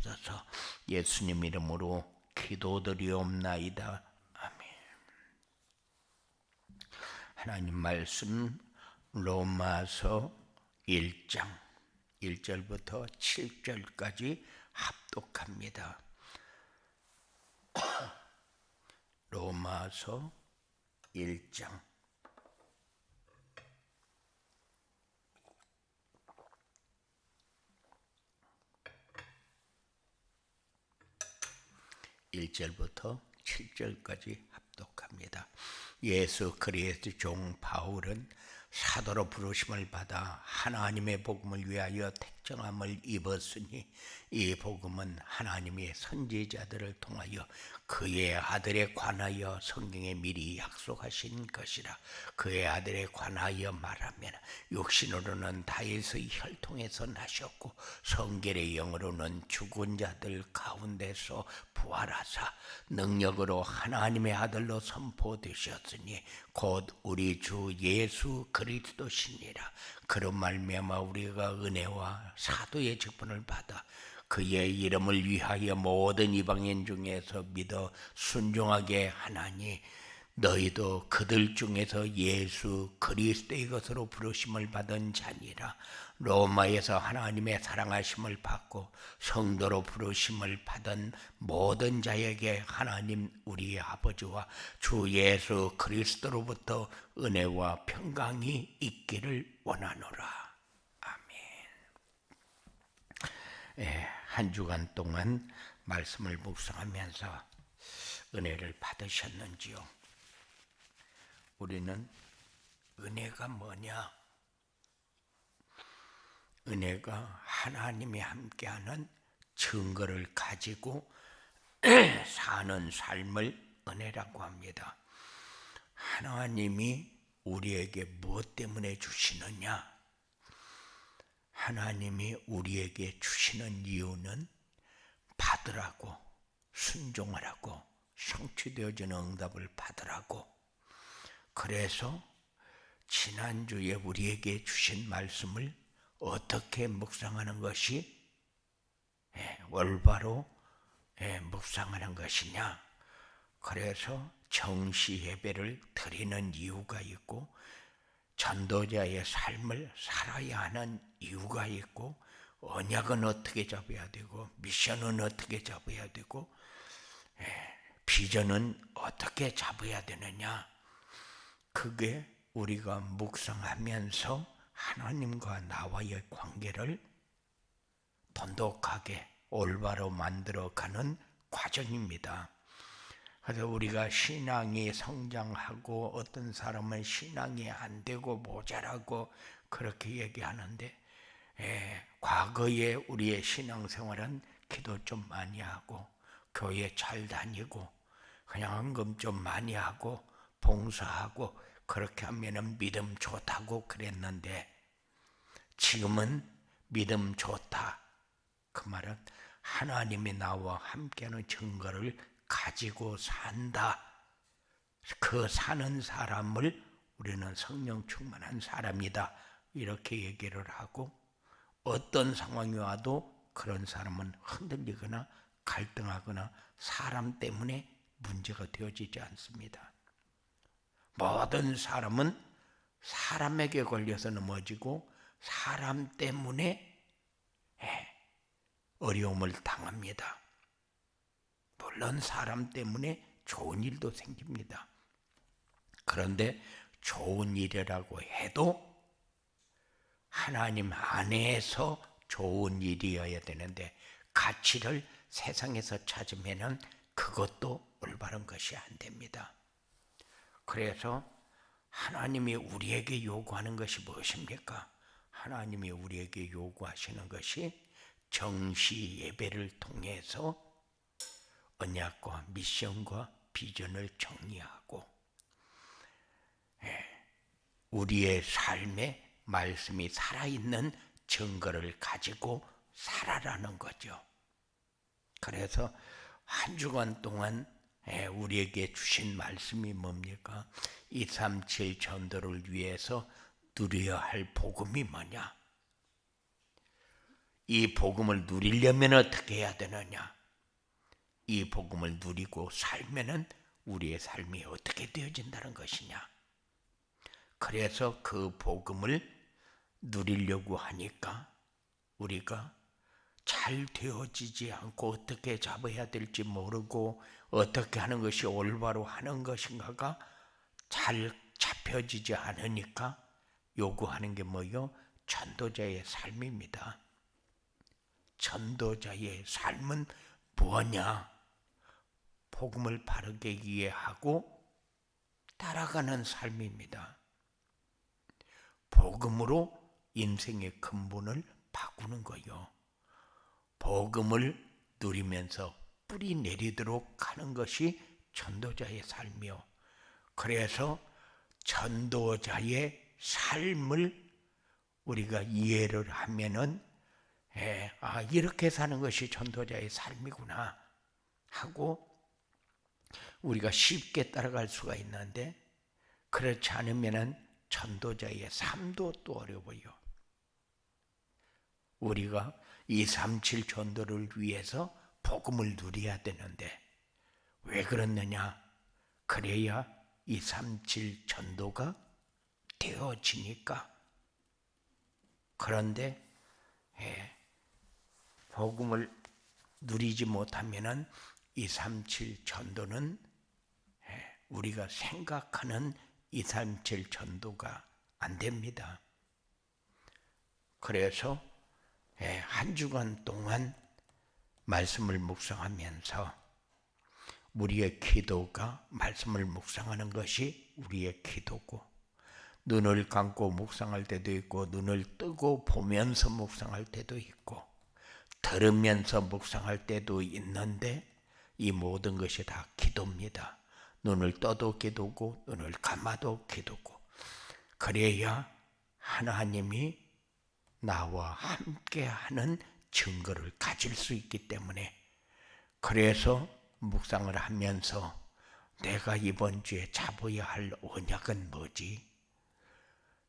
주옵소서. 예수님 이름으로 기도드리옵나이다. 아멘. 하나님 말씀 로마서 1장 1절부터 7절까지 합독합니다. 로마서 1장 1절부터 7절까지 합독합니다. 예수 그리스도의 종 바울은 사도로 부르심을 받아 하나님의 복음을 위하여 택정함을 입었으니 이 복음은 하나님의 선지자들을 통하여 그의 아들에 관하여 성경에 미리 약속하신 것이라. 그의 아들에 관하여 말하면 육신으로는 다윗의 혈통에서 나셨고 성결의 영으로는 죽은 자들 가운데서 부활하사 능력으로 하나님의 아들로 선포되셨으니 곧 우리 주 예수 그리스도시니라. 그런 말미암아 우리가 은혜와 사도의 직분을 받아 그의 이름을 위하여 모든 이방인 중에서 믿어 순종하게 하나니 너희도 그들 중에서 예수 그리스도의 것으로 부르심을 받은 자니라. 로마에서 하나님의 사랑하심을 받고 성도로 부르심을 받은 모든 자에게 하나님 우리 아버지와 주 예수 그리스도로부터 은혜와 평강이 있기를 원하노라. 한 주간 동안 말씀을 묵상하면서 은혜를 받으셨는지요? 우리는 은혜가 뭐냐? 은혜가 하나님이 함께하는 증거를 가지고 사는 삶을 은혜라고 합니다. 하나님이 우리에게 무엇 때문에 주시느냐? 하나님이 우리에게 주시는 이유는 받으라고, 순종하라고, 성취되어지는 응답을 받으라고. 그래서 지난주에 우리에게 주신 말씀을 어떻게 묵상하는 것이 올바로 묵상하는 것이냐. 그래서 정시 예배를 드리는 이유가 있고 전도자의 삶을 살아야 하는 이유가 있고 언약은 어떻게 잡아야 되고 미션은 어떻게 잡아야 되고 비전은 어떻게 잡아야 되느냐. 그게 우리가 묵상하면서 하나님과 나와의 관계를 돈독하게 올바로 만들어가는 과정입니다. 그래서 우리가 신앙이 성장하고 어떤 사람은 신앙이 안 되고 모자라고 그렇게 얘기하는데 과거에 우리의 신앙생활은 기도 좀 많이 하고 교회 잘 다니고 그냥 헌금 좀 많이 하고 봉사하고 그렇게 하면은 믿음 좋다고 그랬는데 지금은 믿음 좋다. 그 말은 하나님이 나와 함께하는 증거를 가지고 산다. 그 사는 사람을 우리는 성령 충만한 사람이다. 이렇게 얘기를 하고 어떤 상황이 와도 그런 사람은 흔들리거나 갈등하거나 사람 때문에 문제가 되어지지 않습니다. 모든 사람은 사람에게 걸려서 넘어지고 사람 때문에 어려움을 당합니다. 물론 사람 때문에 좋은 일도 생깁니다. 그런데 좋은 일이라고 해도 하나님 안에서 좋은 일이어야 되는데 가치를 세상에서 찾으면 그것도 올바른 것이 안 됩니다. 그래서 하나님이 우리에게 요구하는 것이 무엇입니까? 하나님이 우리에게 요구하시는 것이 정시 예배를 통해서 언약과 미션과 비전을 정리하고 우리의 삶에 말씀이 살아있는 증거를 가지고 살아라는 거죠. 그래서 한 주간 동안 우리에게 주신 말씀이 뭡니까? 237 전도를 위해서 누려야 할 복음이 뭐냐? 이 복음을 누리려면 어떻게 해야 되느냐? 이 복음을 누리고 살면은 우리의 삶이 어떻게 되어진다는 것이냐? 그래서 그 복음을 누리려고 하니까 우리가 잘 되어지지 않고 어떻게 잡아야 될지 모르고 어떻게 하는 것이 올바로 하는 것인가가 잘 잡혀지지 않으니까 요구하는 게 뭐요? 전도자의 삶입니다. 전도자의 삶은 뭐냐? 복음을 바르게 이해하고 따라가는 삶입니다. 복음으로 인생의 근본을 바꾸는 거요. 복음을 누리면서 뿌리 내리도록 하는 것이 전도자의 삶이요. 그래서 전도자의 삶을 우리가 이해를 하면은 이렇게 사는 것이 전도자의 삶이구나 하고 우리가 쉽게 따라갈 수가 있는데, 그렇지 않으면은 전도자의 삶도 또 어려워요. 우리가 237 전도를 위해서 복음을 누려야 되는데 왜 그렇느냐? 그래야 237 전도가 되어지니까. 그런데 복음을 누리지 못하면은 237 전도는 우리가 생각하는 237 전도가 안 됩니다. 그래서 한 주간 동안 말씀을 묵상하면서 우리의 기도가 말씀을 묵상하는 것이 우리의 기도고, 눈을 감고 묵상할 때도 있고 눈을 뜨고 보면서 묵상할 때도 있고 들으면서 묵상할 때도 있는데 이 모든 것이 다 기도입니다. 눈을 떠도 기도고 눈을 감아도 기도고, 그래야 하나님이 나와 함께하는 증거를 가질 수 있기 때문에, 그래서 묵상을 하면서 내가 이번 주에 잡아야 할 언약은 뭐지?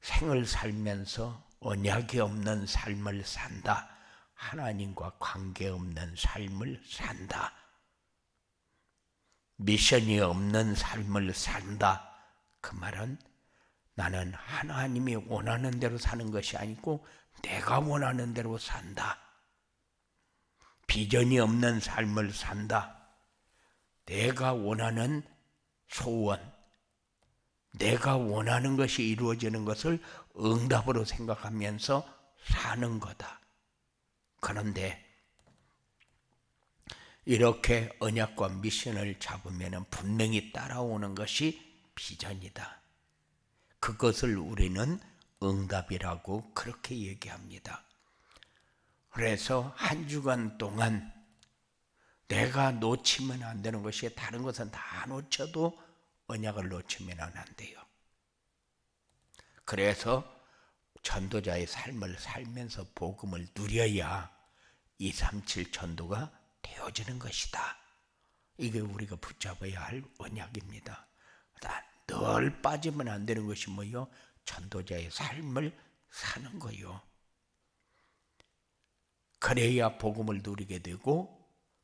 생을 살면서 언약이 없는 삶을 산다. 하나님과 관계없는 삶을 산다. 미션이 없는 삶을 산다. 그 말은 나는 하나님이 원하는 대로 사는 것이 아니고 내가 원하는 대로 산다. 비전이 없는 삶을 산다. 내가 원하는 소원, 내가 원하는 것이 이루어지는 것을 응답으로 생각하면서 사는 거다. 그런데 이렇게 언약과 미션을 잡으면 분명히 따라오는 것이 비전이다. 그것을 우리는 응답이라고 그렇게 얘기합니다. 그래서 한 주간 동안 내가 놓치면 안 되는 것이, 다른 것은 다 놓쳐도 언약을 놓치면 안 돼요. 그래서 전도자의 삶을 살면서 복음을 누려야 237 전도가 되어지는 것이다. 이게 우리가 붙잡아야 할 언약입니다. 늘 빠지면 안 되는 것이 뭐요? 전도자의 삶을 사는 거요. 그래야 복음을 누리게 되고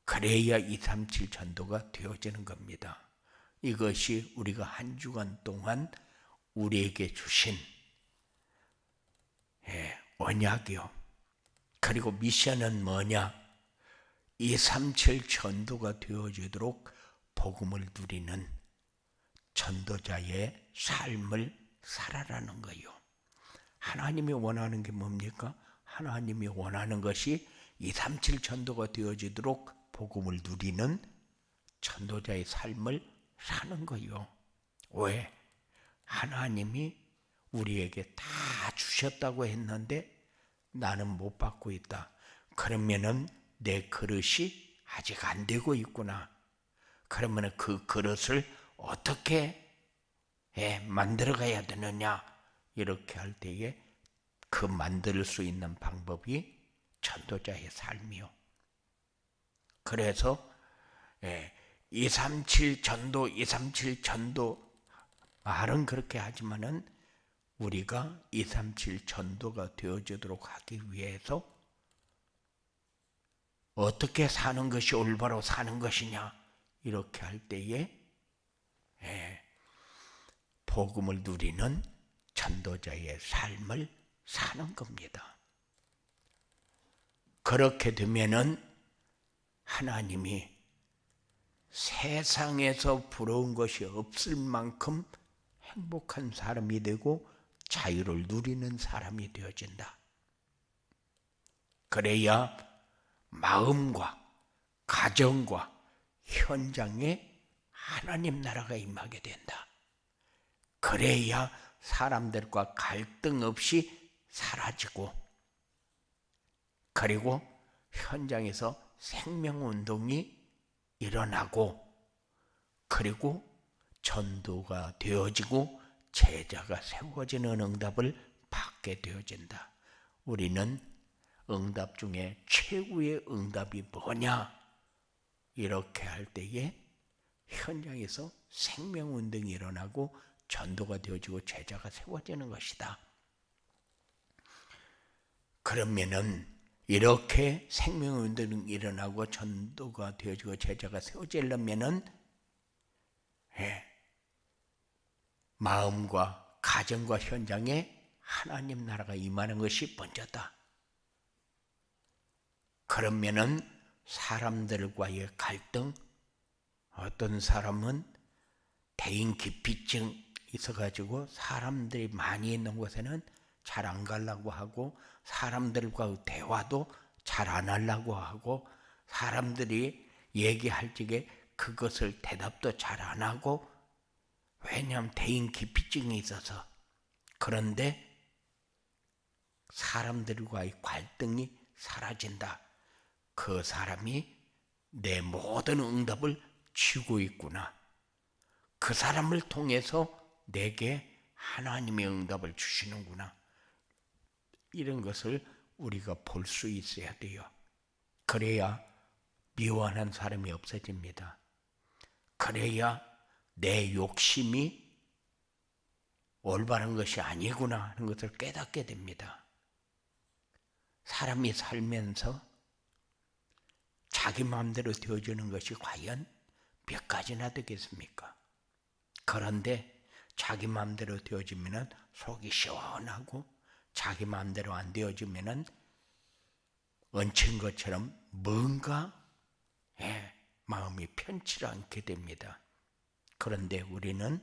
그래야 237 전도가 되어지는 겁니다. 이것이 우리가 한 주간 동안 우리에게 주신 언약이요. 그리고 미션은 뭐냐? 237 전도가 되어지도록 복음을 누리는 전도자의 삶을 살아라는 거예요. 하나님이 원하는 게 뭡니까? 하나님이 원하는 것이 237 전도가 되어지도록 복음을 누리는 전도자의 삶을 사는 거예요. 왜? 하나님이 우리에게 다 주셨다고 했는데 나는 못 받고 있다. 그러면은 내 그릇이 아직 안 되고 있구나. 그러면 그 그릇을 어떻게 만들어 가야 되느냐? 이렇게 할 때에 그 만들 수 있는 방법이 전도자의 삶이요. 그래서 237 전도, 237 전도 말은 그렇게 하지만은 우리가 237 전도가 되어지도록 하기 위해서 어떻게 사는 것이 올바로 사는 것이냐 이렇게 할 때에 복음을 누리는 전도자의 삶을 사는 겁니다. 그렇게 되면은 하나님이 세상에서 부러운 것이 없을 만큼 행복한 사람이 되고 자유를 누리는 사람이 되어진다. 그래야 마음과 가정과 현장에 하나님 나라가 임하게 된다. 그래야 사람들과 갈등 없이 사라지고, 그리고 현장에서 생명운동이 일어나고, 그리고 전도가 되어지고 제자가 세워지는 응답을 받게 되어진다. 우리는 응답 중에 최고의 응답이 뭐냐? 이렇게 할 때에 현장에서 생명운동이 일어나고 전도가 되어지고 제자가 세워지는 것이다. 그러면은 이렇게 생명운동이 일어나고 전도가 되어지고 제자가 세워지려면은 마음과 가정과 현장에 하나님 나라가 임하는 것이 먼저다. 그러면은 사람들과의 갈등, 어떤 사람은 대인기피증 있어가지고 사람들이 많이 있는 곳에는 잘 안 가려고 하고, 사람들과 대화도 잘 안 하려고 하고, 사람들이 얘기할 적에 그것을 대답도 잘 안 하고, 왜냐하면 대인기피증이 있어서. 그런데 사람들과의 갈등이 사라진다. 그 사람이 내 모든 응답을 쥐고 있구나. 그 사람을 통해서 내게 하나님의 응답을 주시는구나. 이런 것을 우리가 볼 수 있어야 돼요. 그래야 미워하는 사람이 없어집니다. 그래야 내 욕심이 올바른 것이 아니구나 하는 것을 깨닫게 됩니다. 사람이 살면서 자기 마음대로 되어주는 것이 과연 몇 가지나 되겠습니까? 그런데 자기 마음대로 되어지면 속이 시원하고, 자기 마음대로 안 되어지면 얹힌 것처럼 뭔가 마음이 편치 않게 됩니다. 그런데 우리는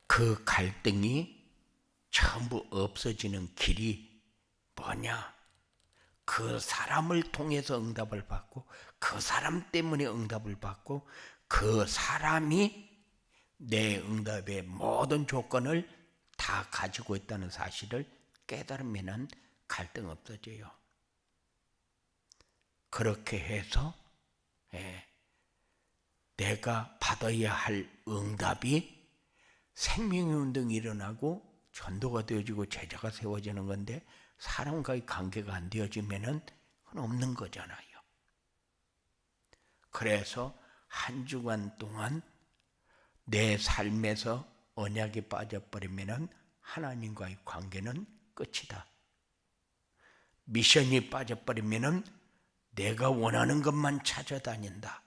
그 갈등이 전부 없어지는 길이 뭐냐? 그 사람을 통해서 응답을 받고, 그 사람 때문에 응답을 받고, 그 사람이 내 응답의 모든 조건을 다 가지고 있다는 사실을 깨달으면 갈등 없어져요. 그렇게 해서 내가 받아야 할 응답이 생명의 운동이 일어나고 전도가 되어지고 제자가 세워지는 건데, 사람과의 관계가 안 되어지면 그건 없는 거잖아요. 그래서 한 주간 동안 내 삶에서 언약에 빠져버리면 하나님과의 관계는 끝이다. 미션이 빠져버리면 내가 원하는 것만 찾아다닌다.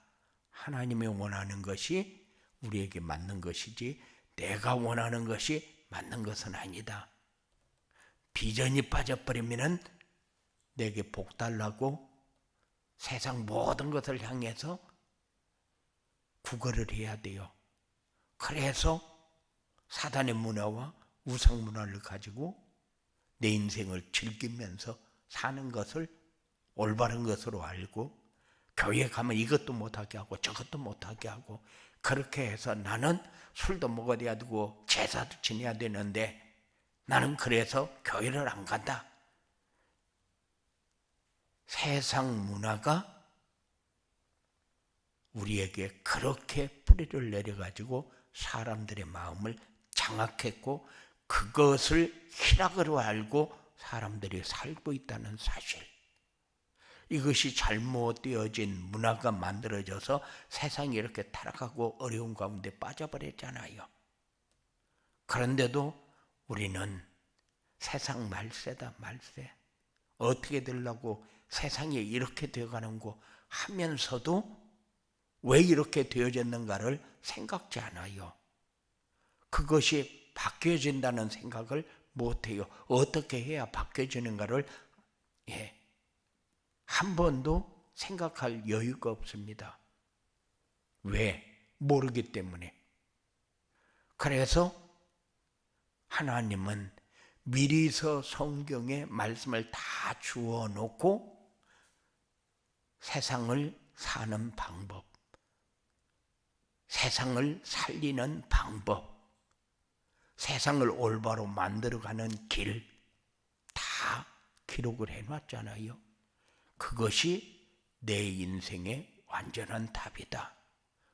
하나님이 원하는 것이 우리에게 맞는 것이지 내가 원하는 것이 맞는 것은 아니다. 비전이 빠져버리면 내게 복 달라고 세상 모든 것을 향해서 구걸을 해야 돼요. 그래서 사단의 문화와 우상 문화를 가지고 내 인생을 즐기면서 사는 것을 올바른 것으로 알고, 교회 가면 이것도 못하게 하고 저것도 못하게 하고, 그렇게 해서 나는 술도 먹어야 되고 제사도 지내야 되는데 나는 그래서 교회를 안 간다. 세상 문화가 우리에게 그렇게 뿌리를 내려가지고 사람들의 마음을 장악했고, 그것을 희락으로 알고 사람들이 살고 있다는 사실. 이것이 잘못되어진 문화가 만들어져서 세상이 이렇게 타락하고 어려운 가운데 빠져버렸잖아요. 그런데도 우리는 세상 말세다 말세. 어떻게 되려고 세상이 이렇게 되어가는고 하면서도 왜 이렇게 되어졌는가를 생각지 않아요. 그것이 바뀌어진다는 생각을 못해요. 어떻게 해야 바뀌어지는가를 한 번도 생각할 여유가 없습니다. 왜? 모르기 때문에. 그래서 하나님은 미리서 성경에 말씀을 다 주어 놓고 세상을 사는 방법, 세상을 살리는 방법, 세상을 올바로 만들어가는 길 다 기록을 해놨잖아요. 그것이 내 인생의 완전한 답이다.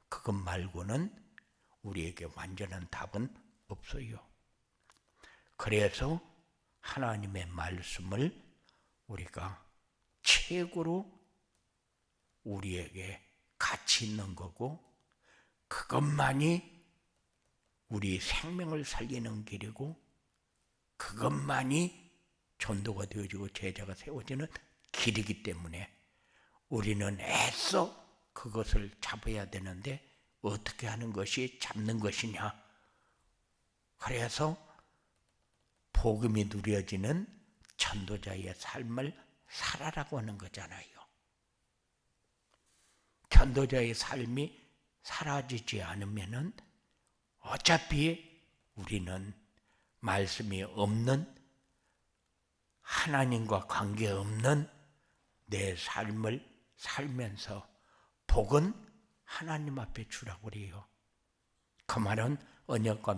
그것 말고는 우리에게 완전한 답은 없어요. 그래서 하나님의 말씀을 우리가 최고로 우리에게 가치 있는 거고 그것만이 우리 생명을 살리는 길이고 그것만이 전도가 되어지고 제자가 세워지는 길이기 때문에 우리는 애써 그것을 잡아야 되는데 어떻게 하는 것이 잡는 것이냐. 그래서 복음이 누려지는 전도자의 삶을 살아라고 하는 거잖아요. 전도자의 삶이 사라지지 않으면은 어차피 우리는 말씀이 없는 하나님과 관계없는 내 삶을 살면서 복은 하나님 앞에 주라고 그래요. 그 말은 언약과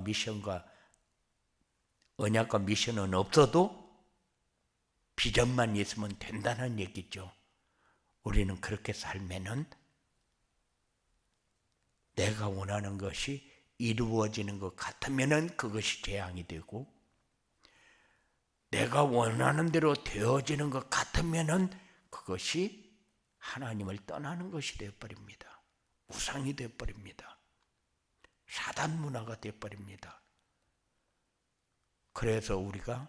미션은 없어도 비전만 있으면 된다는 얘기죠. 우리는 그렇게 살면은 내가 원하는 것이 이루어지는 것 같으면은 그것이 재앙이 되고 내가 원하는 대로 되어지는 것 같으면은 그것이 하나님을 떠나는 것이 되어버립니다. 우상이 되어버립니다. 사단 문화가 되어버립니다. 그래서 우리가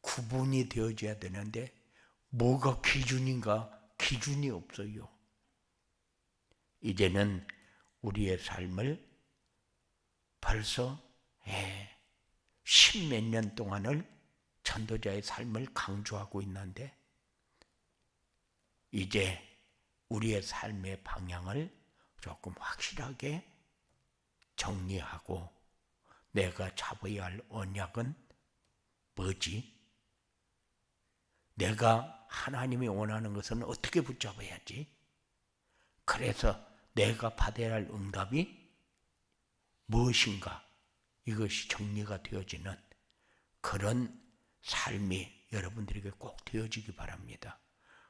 구분이 되어져야 되는데 뭐가 기준인가? 기준이 없어요. 이제는 우리의 삶을 벌써 십몇 년 동안을 전도자의 삶을 강조하고 있는데 이제 우리의 삶의 방향을 조금 확실하게 정리하고 내가 잡아야 할 언약은 뭐지? 내가 하나님이 원하는 것은 어떻게 붙잡아야지? 그래서 내가 받아야 할 응답이 무엇인가? 이것이 정리가 되어지는 그런 삶이 여러분들에게 꼭 되어지기 바랍니다.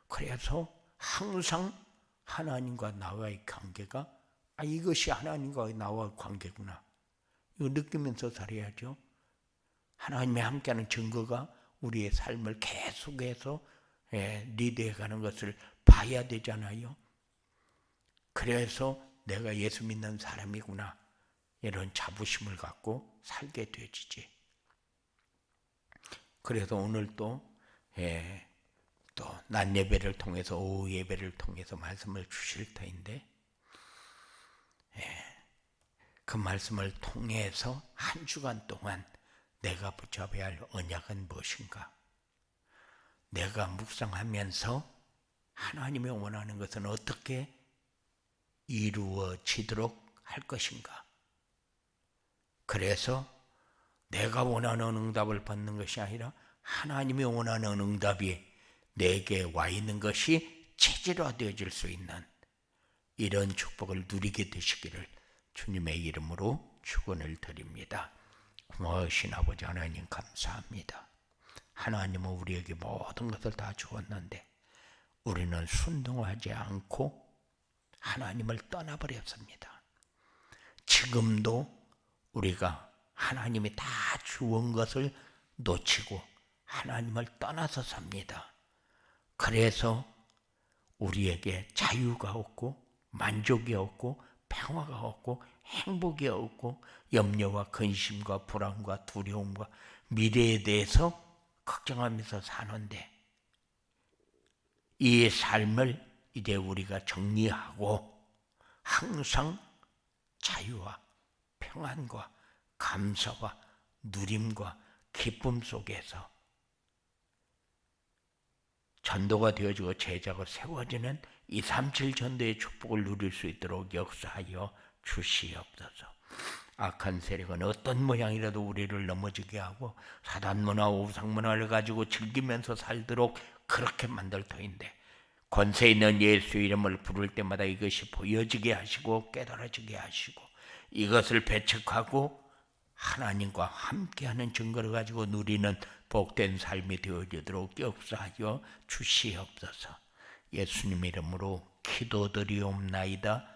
그래서 항상 하나님과 나와의 관계가 이것이 하나님과 나와의 관계구나. 이거 느끼면서 살아야죠. 하나님이 함께하는 증거가 우리의 삶을 계속해서 리드해가는 것을 봐야 되잖아요. 그래서 내가 예수 믿는 사람이구나. 이런 자부심을 갖고 살게 되지지. 그래서 오늘 또 낮 예배를 통해서 오후 예배를 통해서 말씀을 주실 터인데 그 말씀을 통해서 한 주간 동안 내가 붙잡아야 할 언약은 무엇인가? 내가 묵상하면서 하나님이 원하는 것은 어떻게 이루어지도록 할 것인가? 그래서 내가 원하는 응답을 받는 것이 아니라 하나님이 원하는 응답이 내게 와 있는 것이 체질화되어질 수 있는 이런 축복을 누리게 되시기를 주님의 이름으로 축원을 드립니다. 고마우신 아버지 하나님 감사합니다. 하나님은 우리에게 모든 것을 다 주었는데 우리는 순종하지 않고 하나님을 떠나버렸습니다. 지금도 우리가 하나님이 다 주은 것을 놓치고 하나님을 떠나서 삽니다. 그래서 우리에게 자유가 없고 만족이 없고 평화가 없고 행복이 없고 염려와 근심과 불안과 두려움과 미래에 대해서 걱정하면서 사는데 이 삶을 이제 우리가 정리하고 항상 자유와 평안과 감사와 누림과 기쁨 속에서 전도가 되어지고 제자가 세워지는 237 전도의 축복을 누릴 수 있도록 역사하여 주시옵소서. 악한 세력은 어떤 모양이라도 우리를 넘어지게 하고 사단문화, 우상문화를 가지고 즐기면서 살도록 그렇게 만들 터인데 권세 있는 예수 이름을 부를 때마다 이것이 보여지게 하시고 깨달아지게 하시고 이것을 배척하고 하나님과 함께하는 증거를 가지고 누리는 복된 삶이 되어지도록 역사하여 주시옵소서. 예수님 이름으로 기도드리옵나이다.